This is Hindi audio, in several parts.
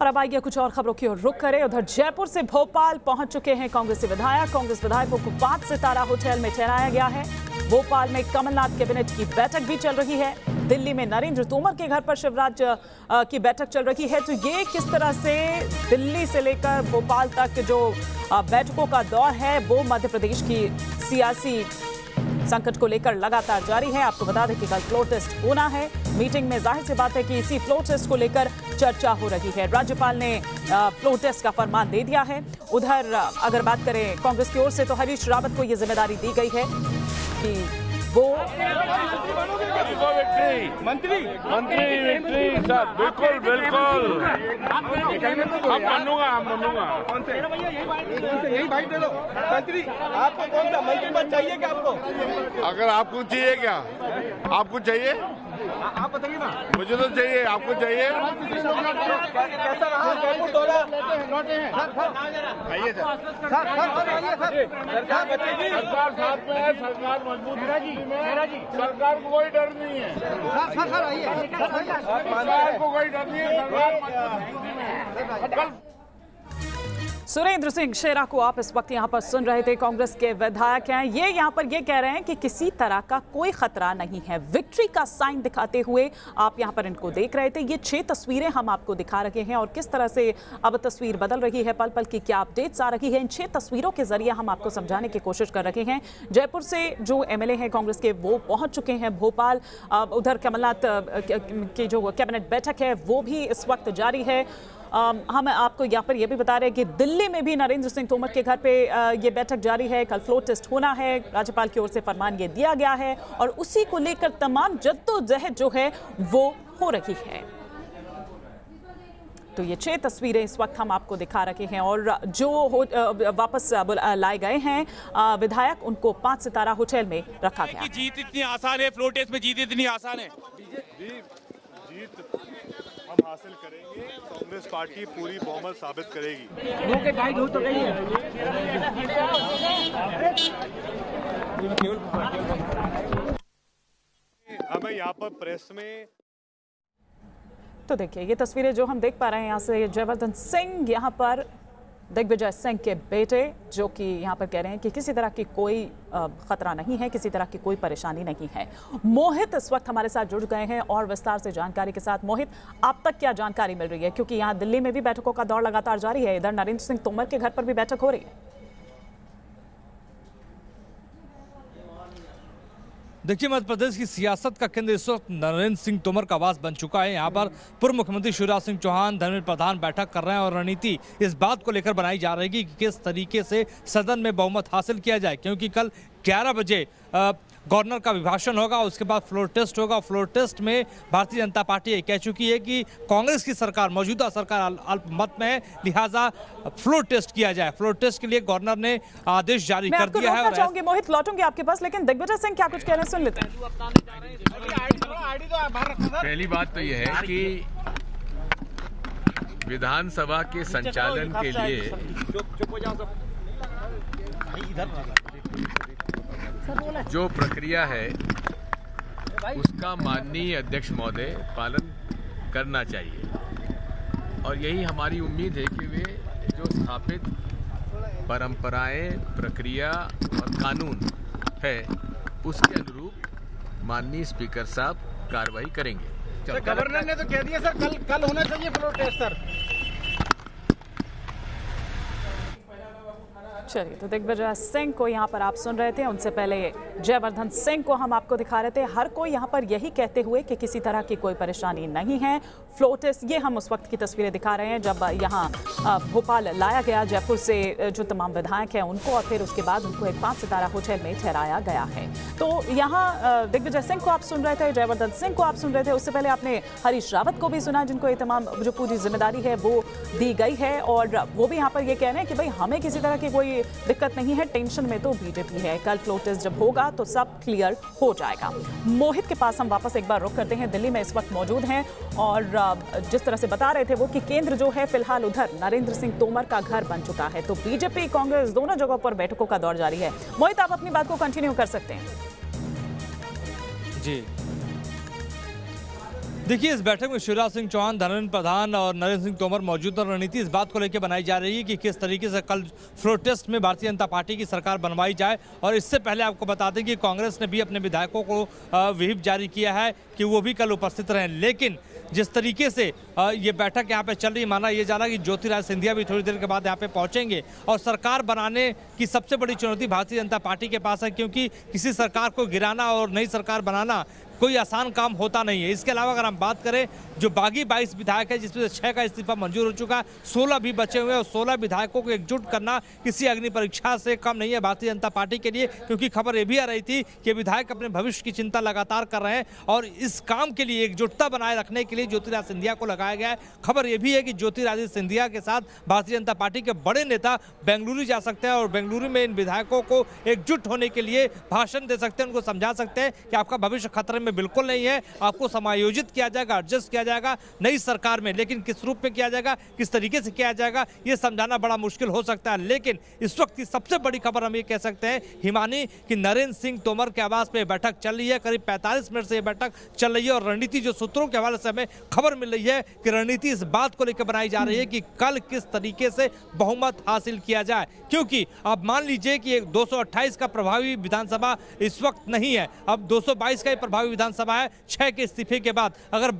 और अब आइए कुछ और खबरों की ओर रुख करें। उधर जयपुर से भोपाल पहुंच चुके हैं कांग्रेसी विधायक। कांग्रेस विधायकों को 5 सितारा होटल में ठहराया गया है। भोपाल में कमलनाथ कैबिनेट की बैठक भी चल रही है। दिल्ली में नरेंद्र तोमर के घर पर शिवराज की बैठक चल रही है। तो ये किस तरह से दिल्ली से लेकर भोपाल तक जो बैठकों का दौर है वो मध्य प्रदेश की सियासी संकट को लेकर लगातार जारी है। आपको बता दें कि कल फ्लोर टेस्ट होना है। मीटिंग में जाहिर सी बात है कि इसी फ्लोर टेस्ट को लेकर चर्चा हो रही है। राज्यपाल ने फ्लोर टेस्ट का फरमान दे दिया है। उधर अगर बात करें कांग्रेस की ओर से तो हरीश रावत को यह जिम्मेदारी दी गई है कि वो मंत्री सर बिल्कुल कौन से यही भाई दे दो मंत्री। आपको कौन सा मंत्री पद चाहिए क्या आपको? अगर आपको चाहिए क्या? आपको चाहिए? आप बताइए ना। मुझे तो चाहिए, आपको चाहिए? कैसा रहा जयपुर दौरा? आइए सरकार बचेगी, सरकार साथ में है, सरकार मजबूत है। सरकार को कोई डर नहीं है। सरकार को कोई डर नहीं है, सरकार। सुरेंद्र सिंह शेरा को आप इस वक्त यहाँ पर सुन रहे थे। कांग्रेस के विधायक हैं। ये यहाँ पर ये कह रहे हैं कि किसी तरह का कोई खतरा नहीं है। विक्ट्री का साइन दिखाते हुए आप यहाँ पर इनको देख रहे थे। ये 6 तस्वीरें हम आपको दिखा रहे हैं और किस तरह से अब तस्वीर बदल रही है, पल पल की क्या अपडेट्स आ रही है, इन 6 तस्वीरों के जरिए हम आपको समझाने की कोशिश कर रहे हैं। जयपुर से जो MLA हैं कांग्रेस के वो पहुंच चुके हैं भोपाल। उधर कमलनाथ की जो कैबिनेट बैठक है वो भी इस वक्त जारी है। हम आपको यहाँ पर यह भी बता रहे हैं कि दिल्ली में भी नरेंद्र सिंह तोमर के घर पे ये बैठक जारी है। कल फ्लोर टेस्ट होना है। राज्यपाल की ओर से फरमान ये दिया गया है और उसी को लेकर तमाम जद्दोजहद जो है वो हो रही है। तो ये 6 तस्वीरें इस वक्त हम आपको दिखा रहे हैं और जो वापस लाए गए हैं विधायक उनको 5 सितारा होटल में रखा गया। जीत इतनी आसान है, फ्लोर टेस्ट में जीत इतनी आसान है। जीत हम हासिल करेंगे। कांग्रेस पार्टी पूरी बहुमत साबित करेगी। गाइड हो तो गई है। हमें यहाँ पर प्रेस में तो देखिए ये तस्वीरें जो हम देख पा रहे हैं यहाँ से जयवर्धन सिंह यहाँ पर दिग्विजय सिंह के बेटे जो कि यहाँ पर कह रहे हैं कि किसी तरह की कोई खतरा नहीं है, किसी तरह की कोई परेशानी नहीं है। मोहित इस वक्त हमारे साथ जुड़ गए हैं और विस्तार से जानकारी के साथ। मोहित, आप तक क्या जानकारी मिल रही है, क्योंकि यहाँ दिल्ली में भी बैठकों का दौर लगातार जारी है, इधर नरेंद्र सिंह तोमर के घर पर भी बैठक हो रही है। देखिए, मध्य प्रदेश की सियासत का केंद्र इस वक्त नरेंद्र सिंह तोमर का आवास बन चुका है। यहाँ पर पूर्व मुख्यमंत्री शिवराज सिंह चौहान, धर्मेंद्र प्रधान बैठक कर रहे हैं और रणनीति इस बात को लेकर बनाई जा रही है कि किस तरीके से सदन में बहुमत हासिल किया जाए, क्योंकि कल 11 बजे गवर्नर का अभिभाषण होगा, उसके बाद फ्लोर टेस्ट होगा। फ्लोर टेस्ट में भारतीय जनता पार्टी ये कह चुकी है कि कांग्रेस की सरकार, मौजूदा सरकार अल्पमत में है, लिहाजा फ्लोर टेस्ट किया जाए। फ्लोर टेस्ट के लिए गवर्नर ने आदेश जारी कर दिया है। चाहूंगी मोहित, लौटूंगी आपके पास, लेकिन दिग्विजय सिंह क्या कुछ कह रहे हैं सुन लेते हैं। पहली बात तो यह है कि विधानसभा के संचालन के लिए जो प्रक्रिया है उसका माननीय अध्यक्ष महोदय पालन करना चाहिए और यही हमारी उम्मीद है कि वे जो स्थापित परंपराएं, प्रक्रिया और कानून है उसके अनुरूप माननीय स्पीकर साहब कार्रवाई करेंगे। गवर्नर ने तो कह दिया सर कल होना चाहिए फ्लोर टेस्ट सर। चलिए, तो दिग्विजय सिंह को यहाँ पर आप सुन रहे थे। उनसे पहले जयवर्धन सिंह को हम आपको दिखा रहे थे। हर कोई यहाँ पर यही कहते हुए कि किसी तरह की कोई परेशानी नहीं है। फ्लोर टेस्ट, ये हम उस वक्त की तस्वीरें दिखा रहे हैं जब यहाँ भोपाल लाया गया जयपुर से जो तमाम विधायक हैं उनको, और फिर उसके बाद उनको एक 5 सितारा होटल में ठहराया गया है। तो यहाँ दिग्विजय सिंह को आप सुन रहे थे, जयवर्धन सिंह को आप सुन रहे थे। उससे पहले आपने हरीश रावत को भी सुना, जिनको ये तमाम जो पूरी जिम्मेदारी है वो दी गई है और वो भी यहाँ पर ये कह रहे हैं कि भाई हमें किसी तरह की कोई दिक्कत नहीं है, टेंशन में तो बीजेपी है। कल फ्लोर टेस्ट जब होगा तो सब क्लियर हो जाएगा। मोहित के पास हम वापस एक बार रुख करते हैं। दिल्ली में इस वक्त मौजूद हैं और जिस तरह से बता रहे थे वो कि केंद्र जो है फिलहाल उधर नरेंद्र सिंह तोमर का घर बन चुका है। तो बीजेपी कांग्रेस दोनों जगहों पर बैठकों का दौर जारी है। मोहित, आप अपनी बात को कंटिन्यू कर सकते हैं। जी देखिए, इस बैठक में शिवराज सिंह चौहान, धर्मेंद्र प्रधान और नरेंद्र सिंह तोमर मौजूद, और रणनीति इस बात को लेकर बनाई जा रही है कि किस तरीके से कल फ्लोर टेस्ट में भारतीय जनता पार्टी की सरकार बनवाई जाए। और इससे पहले आपको बता दें कि कांग्रेस ने भी अपने विधायकों को व्हिप जारी किया है कि वो भी कल उपस्थित रहें। लेकिन जिस तरीके से ये बैठक यहाँ पे चल रही, माना ये जा रहा कि ज्योतिरादित्य सिंधिया भी थोड़ी देर के बाद यहाँ पे पहुँचेंगे। और सरकार बनाने की सबसे बड़ी चुनौती भारतीय जनता पार्टी के पास है, क्योंकि किसी सरकार को गिराना और नई सरकार बनाना कोई आसान काम होता नहीं है। इसके अलावा अगर हम बात करें, जो बागी 22 विधायक है, जिसमें से 6 का इस्तीफा मंजूर हो चुका है, 16 भी बचे हुए हैं, और 16 विधायकों को एकजुट करना किसी अग्नि परीक्षा से कम नहीं है भारतीय जनता पार्टी के लिए। क्योंकि खबर ये भी आ रही थी कि विधायक अपने भविष्य की चिंता लगातार कर रहे हैं, और इस काम के लिए एकजुटता बनाए रखने के लिए ज्योतिरादित्य सिंधिया को लगाया गया है। खबर ये भी है कि ज्योतिरादित्य सिंधिया के साथ भारतीय जनता पार्टी के बड़े नेता बेंगलुरु जा सकते हैं, और बेंगलुरु में इन विधायकों को एकजुट होने के लिए भाषण दे सकते हैं, उनको समझा सकते हैं कि आपका भविष्य खतरे में बिल्कुल नहीं है, आपको समायोजित किया जाएगा, एडजस्ट किया जाएगा नई सरकार में। लेकिन किस रूप में किया जाएगा, किस तरीके से किया जाएगा, ये समझाना बड़ा मुश्किल हो सकता है। लेकिन इस वक्त की सबसे बड़ी खबर हम ये कह सकते हैं हिमानी, कि नरेंद्र सिंह तोमर के आवास पे बैठक चल रही है। करीब 45 मिनट से ये बैठक चल रही है, और रणनीति जो सूत्रों के हवाले से हमें खबर मिल रही है कि रणनीति इस बात को लेकर बनाई जा रही है कि कल किस तरीके से बहुमत हासिल किया जाए। क्योंकि अब मान लीजिए कि 228 का प्रभावी विधानसभा इस वक्त नहीं है, अब 222 का ही प्रभावी विधानसभा है। 6 के इस्तीफे के बाद अगर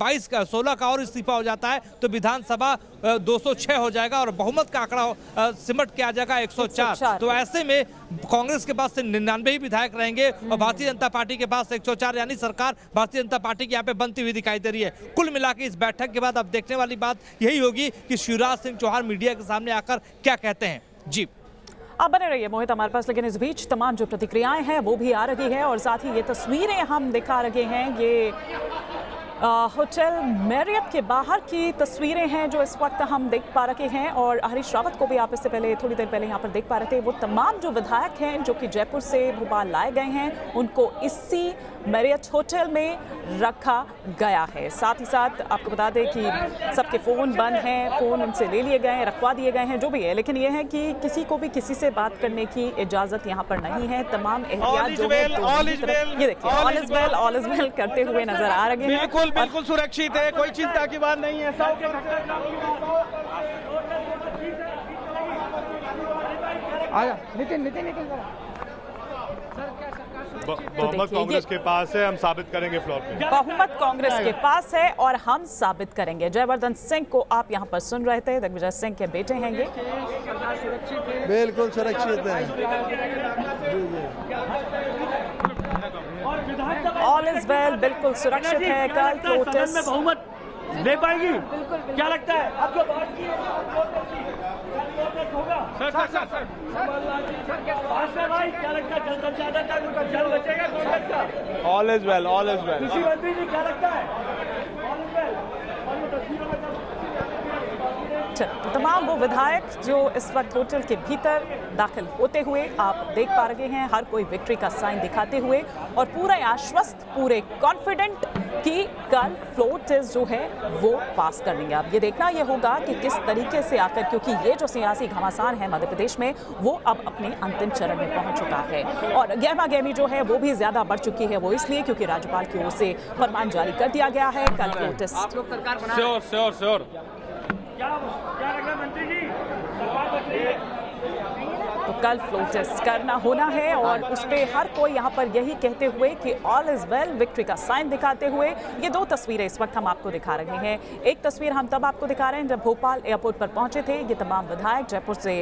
16 का और इस्तीफा हो जाता है तो विधानसभा 206 हो जाएगा, और बहुमत का आंकड़ा सिमट के आ जाएगा 104। तो ऐसे में कांग्रेस के पास 99 ही विधायक रहेंगे, और भारतीय जनता पार्टी के पास 104, यानी सरकार भारतीय जनता पार्टी की यहाँ पे बनती हुई दिखाई दे रही है। कुल मिला के इस बैठक के बाद अब देखने वाली बात यही होगी कि शिवराज सिंह चौहान मीडिया के सामने आकर क्या कहते हैं। जी, आप बने रहिए मोहित हमारे पास। लेकिन इस बीच तमाम जो प्रतिक्रियाएं हैं वो भी आ रही है, और साथ ही ये तस्वीरें हम दिखा रहे हैं, ये होटल मैरियट के बाहर की तस्वीरें हैं जो इस वक्त हम देख पा रहे हैं। और हरीश रावत को भी आप इससे पहले थोड़ी देर पहले यहाँ पर देख पा रहे थे। वो तमाम जो विधायक हैं जो कि जयपुर से भोपाल लाए गए हैं, उनको इसी मैरियट होटल में रखा गया है। साथ ही साथ आपको बता दें कि सबके फ़ोन बंद हैं, फ़ोन उनसे ले लिए गए हैं, रखवा दिए गए हैं, जो भी है। लेकिन ये है कि किसी को भी किसी से बात करने की इजाज़त यहाँ पर नहीं है। तमाम एहतियात जो है, ये देखिए ऑल इज वेल करते हुए नजर आ रहे हैं। बिल्कुल सुरक्षित है, कोई चिंता की बात नहीं है। आया नितिन बहुमत कांग्रेस के पास है, हम साबित करेंगे फ्लोर पे। बहुमत कांग्रेस के पास है और हम साबित करेंगे। जयवर्धन सिंह को आप यहाँ पर सुन रहे थे, दिग्विजय सिंह के बेटे हैं ये। बिल्कुल सुरक्षित है, ऑल इज वेल, बिल्कुल सुरक्षित है। कल फ्लोर टेस्ट में बहुमत दे पाएगी, क्या लगता है आपको? भाई क्या लगता है, जल्द से जल बचेगा कांग्रेस का? All is well, all is well. कृषि मंत्री जी क्या लगता है? All is well. और ये तस्वीरों में तो तमाम वो विधायक जो इस वक्त होटल के भीतर दाखिल होते हुए आप देख पा रहे हैं, हर कोई विक्ट्री का साइन दिखाते हुए और पूरे आश्वस्त, पूरे कॉन्फिडेंट कि कल फ्लोर टेस्ट जो है वो पास कर लेंगे। अब ये देखना ये होगा कि किस तरीके से आकर, क्योंकि ये जो सियासी घमासान है मध्य प्रदेश में वो अब अपने अंतिम चरण में पहुंच चुका है, और गहमा गहमी जो है वो भी ज्यादा बढ़ चुकी है। वो इसलिए क्योंकि राज्यपाल की ओर से फरमान जारी कर दिया गया है। कल फ्लोर टेस्ट श्योर क्या लग रहा है मंत्री जी? तो कल फ्लोर टेस्ट करना होना है, और उस पर हर कोई यहाँ पर यही कहते हुए कि ऑल इज वेल, विक्ट्री का साइन दिखाते हुए। ये दो तस्वीरें इस वक्त हम आपको दिखा रहे हैं। एक तस्वीर हम तब आपको दिखा रहे हैं जब भोपाल एयरपोर्ट पर पहुंचे थे। ये तमाम विधायक जयपुर से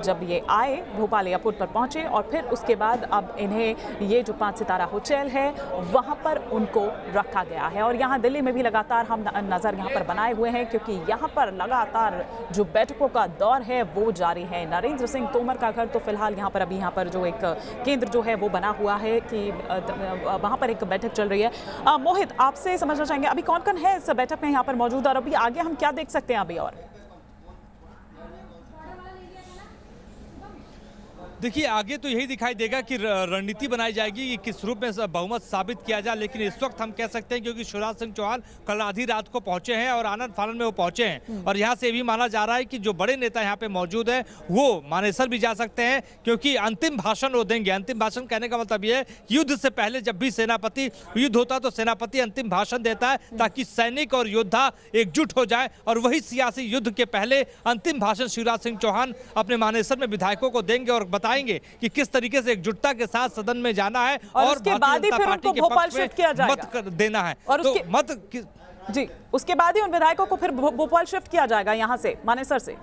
जब ये आए, भोपाल एयरपोर्ट पर पहुंचे, और फिर उसके बाद अब इन्हें ये जो 5 सितारा होटल है वहाँ पर उनको रखा गया है। और यहाँ दिल्ली में भी लगातार हम नज़र यहाँ पर बनाए हुए हैं, क्योंकि यहाँ पर लगातार जो बैठकों का दौर है वो जारी है। नरेंद्र सिंह तोमर का घर तो फिलहाल यहाँ पर अभी यहाँ पर जो एक केंद्र जो है वो बना हुआ है कि वहाँ पर एक बैठक चल रही है। मोहित, आपसे समझना चाहेंगे अभी कौन कौन है इस बैठक में यहाँ पर मौजूद, और अभी आगे हम क्या देख सकते हैं अभी? और देखिए आगे तो यही दिखाई देगा कि रणनीति बनाई जाएगी कि किस रूप में बहुमत साबित किया जाए, लेकिन इस वक्त हम कह सकते हैं क्योंकि शिवराज सिंह चौहान कल आधी रात को पहुंचे हैं और आनंद फानन में वो पहुंचे हैं और यहां से भी माना जा रहा है कि जो बड़े नेता यहां पे मौजूद है वो मानेसर भी जा सकते हैं क्योंकि अंतिम भाषण वो देंगे। अंतिम भाषण कहने का मतलब ये है युद्ध से पहले जब भी सेनापति युद्ध होता है तो सेनापति अंतिम भाषण देता है ताकि सैनिक और योद्धा एकजुट हो जाए, और वही सियासी युद्ध के पहले अंतिम भाषण शिवराज सिंह चौहान अपने मानेसर में विधायकों को देंगे और बताएंगे कि किस तरीके से एकजुटता के साथ सदन में जाना है और उसके बाद ही फिर उनको भोपाल शिफ्ट किया जाएगा, मत देना है और तो मत जी उसके बाद ही उन विधायकों को फिर भोपाल शिफ्ट किया जाएगा यहां से मानेसर से।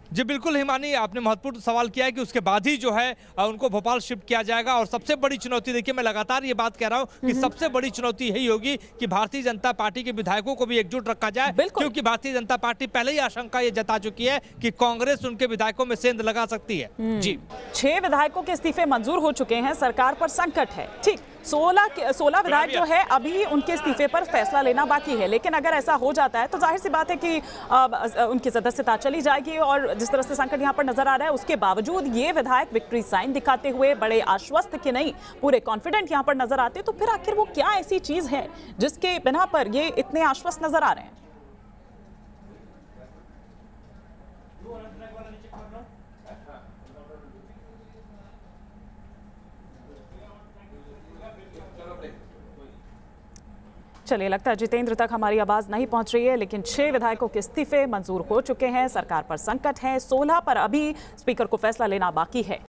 जी बिल्कुल हिमानी, आपने महत्वपूर्ण सवाल किया है कि उसके बाद ही जो है उनको भोपाल शिफ्ट किया जाएगा। और सबसे बड़ी चुनौती देखिए, मैं लगातार ये बात कह रहा हूं कि सबसे बड़ी चुनौती यही होगी कि भारतीय जनता पार्टी के विधायकों को भी एकजुट रखा जाए, क्योंकि भारतीय जनता पार्टी पहले ही आशंका ये जता चुकी है कि कांग्रेस उनके विधायकों में सेंध लगा सकती है। जी 6 विधायकों के इस्तीफे मंजूर हो चुके हैं, सरकार पर संकट है। ठीक 16 विधायक जो है अभी उनके इस्तीफे पर फैसला लेना बाकी है, लेकिन अगर ऐसा हो जाता है तो जाहिर सी बात है कि उनकी सदस्यता चली जाएगी। और जिस तरह से संकट यहां पर नजर आ रहा है उसके बावजूद ये विधायक विक्ट्री साइन दिखाते हुए बड़े आश्वस्त कि नहीं पूरे कॉन्फिडेंट यहां पर नजर आते, तो फिर आखिर वो क्या ऐसी चीज है जिसके बिना पर ये इतने आश्वस्त नजर आ रहे हैं? चलिए, लगता है जितेंद्र तक हमारी आवाज नहीं पहुंच रही है, लेकिन 6 विधायकों के इस्तीफे मंजूर हो चुके हैं, सरकार पर संकट है। 16 पर अभी स्पीकर को फैसला लेना बाकी है।